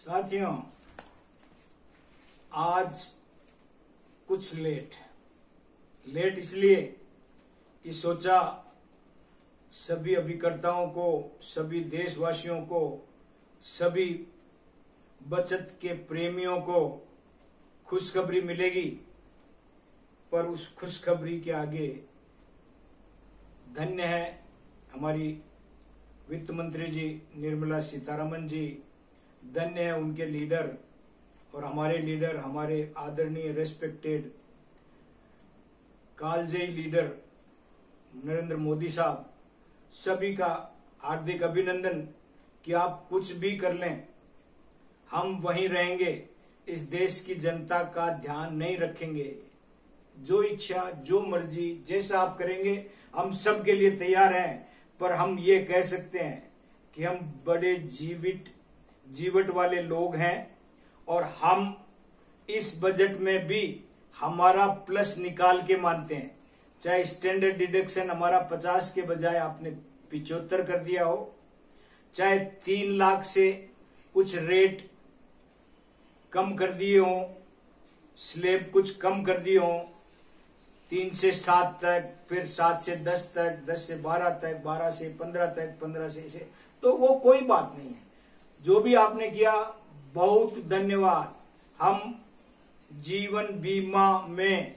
साथियों, आज कुछ लेट इसलिए कि सोचा सभी अभिकर्ताओं को, सभी देशवासियों को, सभी बचत के प्रेमियों को खुशखबरी मिलेगी, पर उस खुशखबरी के आगे धन्य है हमारी वित्त मंत्री जी निर्मला सीतारमण जी, धन्य है उनके लीडर और हमारे लीडर, हमारे आदरणीय रेस्पेक्टेड कालजयी लीडर नरेंद्र मोदी साहब। सभी का हार्दिक अभिनंदन कि आप कुछ भी कर लें, हम वहीं रहेंगे, इस देश की जनता का ध्यान नहीं रखेंगे। जो इच्छा, जो मर्जी, जैसा आप करेंगे हम सब के लिए तैयार हैं। पर हम ये कह सकते हैं कि हम बड़े जीवट वाले लोग हैं और हम इस बजट में भी हमारा प्लस निकाल के मानते हैं। चाहे स्टैंडर्ड डिडक्शन हमारा 50 के बजाय आपने 75 कर दिया हो, चाहे 3 लाख से कुछ रेट कम कर दिए हो, स्लेब कुछ कम कर दिए हो, 3 से 7 तक, फिर 7 से 10 तक, 10 से 12 तक, 12 से 15 तक, 15 से तो वो कोई बात नहीं है। जो भी आपने किया बहुत धन्यवाद। हम जीवन बीमा में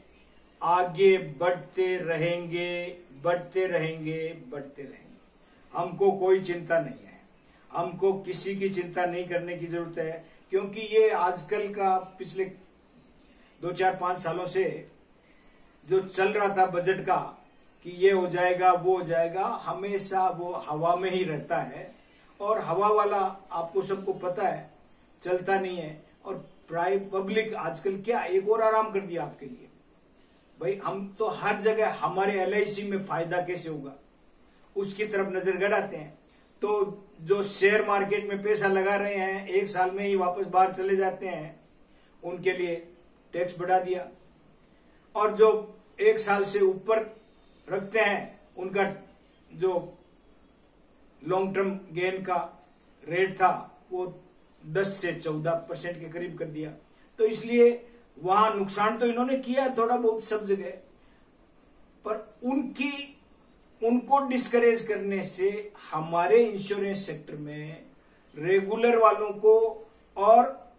आगे बढ़ते रहेंगे, बढ़ते रहेंगे, बढ़ते रहेंगे। हमको कोई चिंता नहीं है, हमको किसी की चिंता नहीं करने की जरूरत है, क्योंकि ये आजकल का पिछले 2-4-5 सालों से जो चल रहा था बजट का कि ये हो जाएगा, वो हो जाएगा, हमेशा वो हवा में ही रहता है और हवा वाला आपको सबको पता है चलता नहीं है। और पब्लिक आजकल क्या एक और आराम कर दिया आपके लिए, भाई हम तो हर जगह हमारे LIC में फायदा कैसे होगा उसकी तरफ नजर गड़ाते हैं। तो जो शेयर मार्केट में पैसा लगा रहे हैं, 1 साल में ही वापस बाहर चले जाते हैं, उनके लिए टैक्स बढ़ा दिया। और जो 1 साल से ऊपर रखते हैं उनका जो लॉन्ग टर्म गेन का रेट था वो 10 से 14% के करीब कर दिया। तो इसलिए वहां नुकसान तो इन्होंने किया थोड़ा बहुत सब जगह, पर उनको डिस्करेज करने से हमारे इंश्योरेंस सेक्टर में रेगुलर वालों को और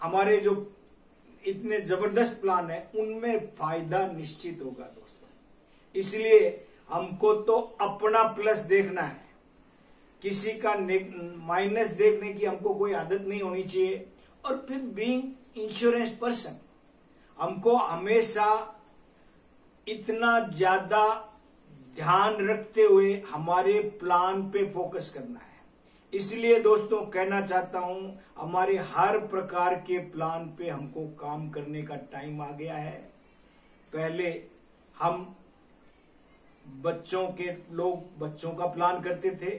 हमारे जो इतने जबरदस्त प्लान है उनमें फायदा निश्चित होगा दोस्तों। इसलिए हमको तो अपना प्लस देखना है, किसी का माइनस देखने की हमको कोई आदत नहीं होनी चाहिए। और फिर बीइंग इंश्योरेंस पर्सन हमको हमेशा इतना ज्यादा ध्यान रखते हुए हमारे प्लान पे फोकस करना है। इसलिए दोस्तों कहना चाहता हूं, हमारे हर प्रकार के प्लान पे हमको काम करने का टाइम आ गया है। पहले हम बच्चों का प्लान करते थे,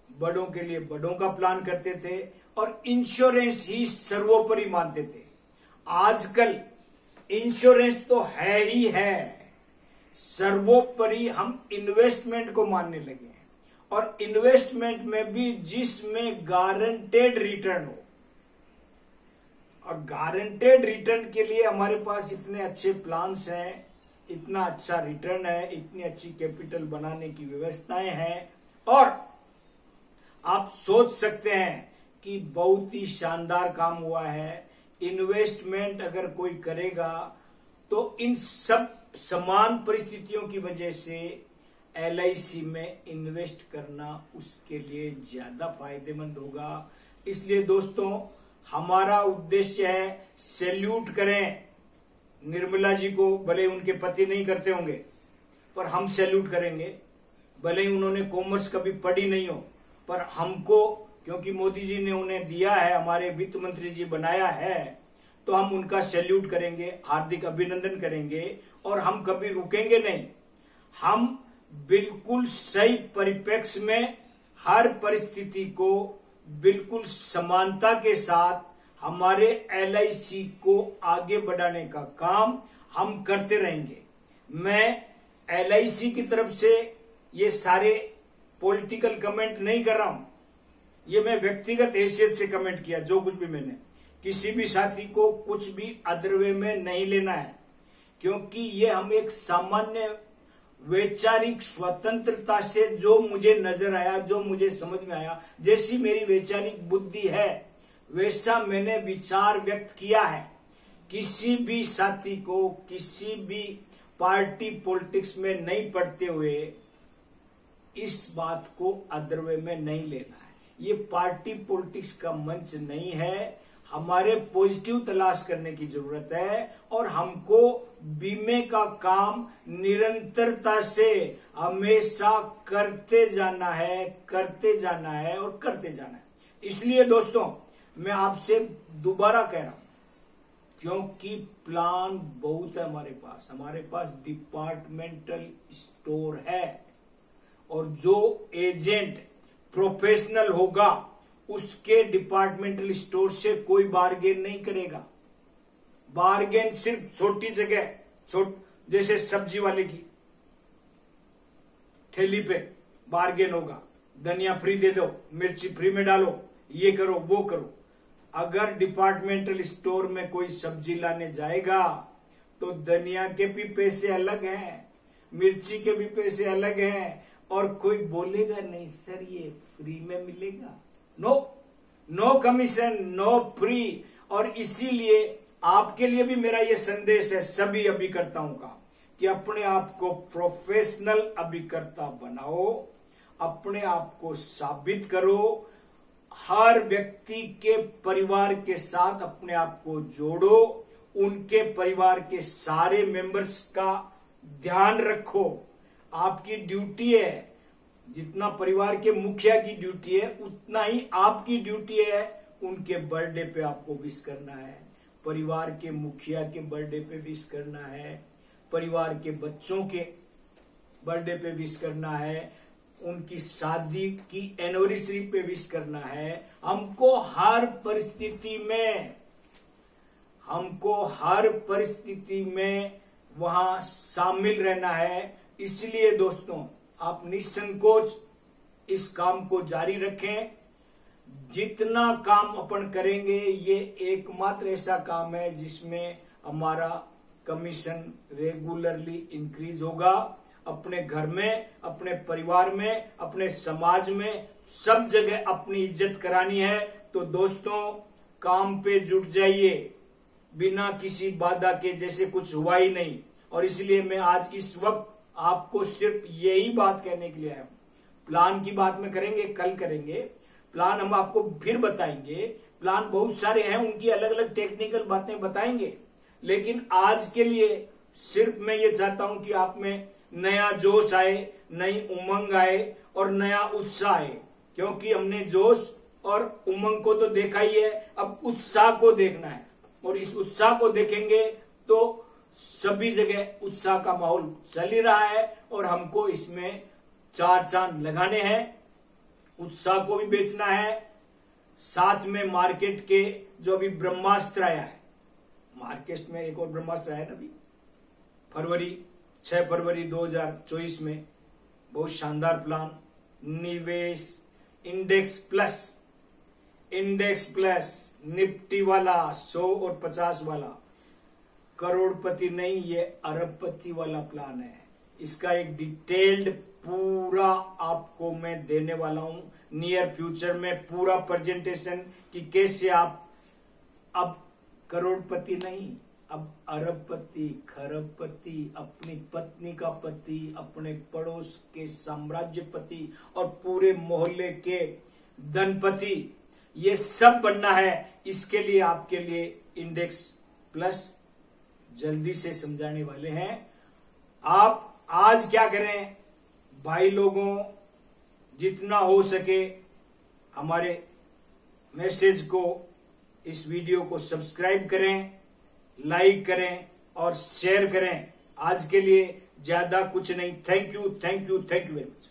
बड़ों के लिए बड़ों का प्लान करते थे और इंश्योरेंस ही सर्वोपरि मानते थे। आजकल इंश्योरेंस तो है ही है, सर्वोपरि हम इन्वेस्टमेंट को मानने लगे हैं। और इन्वेस्टमेंट में भी जिसमें गारंटेड रिटर्न हो, और गारंटेड रिटर्न के लिए हमारे पास इतने अच्छे प्लान्स हैं, इतना अच्छा रिटर्न है, इतनी अच्छी कैपिटल बनाने की व्यवस्थाएं हैं। और आप सोच सकते हैं कि बहुत ही शानदार काम हुआ है। इन्वेस्टमेंट अगर कोई करेगा तो इन सब समान परिस्थितियों की वजह से LIC में इन्वेस्ट करना उसके लिए ज्यादा फायदेमंद होगा। इसलिए दोस्तों हमारा उद्देश्य है, सैल्यूट करें निर्मला जी को, भले उनके पति नहीं करते होंगे पर हम सैल्यूट करेंगे। भले ही उन्होंने कॉमर्स कभी पढ़ी नहीं हो, पर हमको क्योंकि मोदी जी ने उन्हें दिया है, हमारे वित्त मंत्री जी बनाया है, तो हम उनका सैल्यूट करेंगे, हार्दिक अभिनंदन करेंगे और हम कभी रुकेंगे नहीं। हम बिल्कुल सही परिप्रेक्ष्य में हर परिस्थिति को बिल्कुल समानता के साथ हमारे LIC को आगे बढ़ाने का काम हम करते रहेंगे। मैं LIC की तरफ से ये सारे पॉलिटिकल कमेंट नहीं कर रहा हूं, ये मैं व्यक्तिगत हैसियत से कमेंट किया, जो कुछ भी मैंने, किसी भी साथी को कुछ भी अदर वे में नहीं लेना है, क्योंकि ये हम एक सामान्य वैचारिक स्वतंत्रता से जो मुझे नजर आया, जो मुझे समझ में आया, जैसी मेरी वैचारिक बुद्धि है वैसा मैंने विचार व्यक्त किया है। किसी भी साथी को किसी भी पार्टी पॉलिटिक्स में नहीं पड़ते हुए इस बात को अदर वे में नहीं लेना है। ये पार्टी पॉलिटिक्स का मंच नहीं है। हमारे पॉजिटिव तलाश करने की जरूरत है और हमको बीमे का काम निरंतरता से हमेशा करते जाना है और करते जाना है। इसलिए दोस्तों मैं आपसे दोबारा कह रहा हूं, क्योंकि प्लान बहुत है हमारे पास डिपार्टमेंटल स्टोर है, और जो एजेंट प्रोफेशनल होगा उसके डिपार्टमेंटल स्टोर से कोई बार्गेन नहीं करेगा। बार्गेन सिर्फ छोटी जगह, जैसे सब्जी वाले की ठेली पे बार्गेन होगा, धनिया फ्री दे दो, मिर्ची फ्री में डालो, ये करो वो करो। अगर डिपार्टमेंटल स्टोर में कोई सब्जी लाने जाएगा तो धनिया के भी पैसे अलग हैं, मिर्ची के भी पैसे अलग हैं, और कोई बोलेगा नहीं सर ये फ्री में मिलेगा। No commission, no free. और इसीलिए आपके लिए भी मेरा ये संदेश है सभी अभिकर्ताओं का कि अपने आप को प्रोफेशनल अभिकर्ता बनाओ, अपने आप को साबित करो, हर व्यक्ति के परिवार के साथ अपने आप को जोड़ो, उनके परिवार के सारे मेंबर्स का ध्यान रखो। आपकी ड्यूटी है, जितना परिवार के मुखिया की ड्यूटी है उतना ही आपकी ड्यूटी है उनके बर्थडे पे आपको विश करना है, परिवार के मुखिया के बर्थडे पे विश करना है, परिवार के बच्चों के बर्थडे पे विश करना है, उनकी शादी की एनिवर्सरी पे विश करना है। हमको हर परिस्थिति में वहां शामिल रहना है। इसलिए दोस्तों आप निसंकोच इस काम को जारी रखें। जितना काम अपन करेंगे ये एकमात्र ऐसा काम है जिसमें हमारा कमीशन रेगुलरली इंक्रीज होगा। अपने घर में, अपने परिवार में, अपने समाज में, सब जगह अपनी इज्जत करानी है। तो दोस्तों काम पे जुट जाइए, बिना किसी बाधा के जैसे कुछ हुआ ही नहीं। और इसलिए मैं आज इस वक्त आपको सिर्फ यही बात कहने के लिए आया हूं। प्लान की बात में करेंगे, कल करेंगे प्लान, हम आपको फिर बताएंगे। प्लान बहुत सारे हैं, उनकी अलग अलग टेक्निकल बातें बताएंगे, लेकिन आज के लिए सिर्फ मैं ये चाहता हूं कि आप में नया जोश आए, नई उमंग आए और नया उत्साह आए। क्योंकि हमने जोश और उमंग को तो देखा ही है, अब उत्साह को देखना है। और इस उत्साह को देखेंगे तो सभी जगह उत्साह का माहौल चल ही रहा है और हमको इसमें 4 चांद लगाने हैं। उत्साह को भी बेचना है, साथ में मार्केट के जो अभी ब्रह्मास्त्र आया है, मार्केट में एक और ब्रह्मास्त्र आया ना अभी 6 फरवरी 2024 में, बहुत शानदार प्लान, निवेश इंडेक्स प्लस निफ्टी वाला 100 और 50 वाला, करोड़पति नहीं ये अरबपति वाला प्लान है। इसका एक डिटेल्ड पूरा आपको मैं देने वाला हूं नियर फ्यूचर में, पूरा प्रेजेंटेशन कि कैसे आप अब करोड़पति नहीं, अब अरबपति, खरबपति, अपनी पत्नी का पति, अपने पड़ोस के साम्राज्यपति और पूरे मोहल्ले के धनपति, ये सब बनना है। इसके लिए आपके लिए इंडेक्स प्लस जल्दी से समझाने वाले हैं। आप आज क्या करें भाई लोगों, जितना हो सके हमारे मैसेज को, इस वीडियो को सब्सक्राइब करें, लाइक करें और शेयर करें। आज के लिए ज्यादा कुछ नहीं। Thank you very much.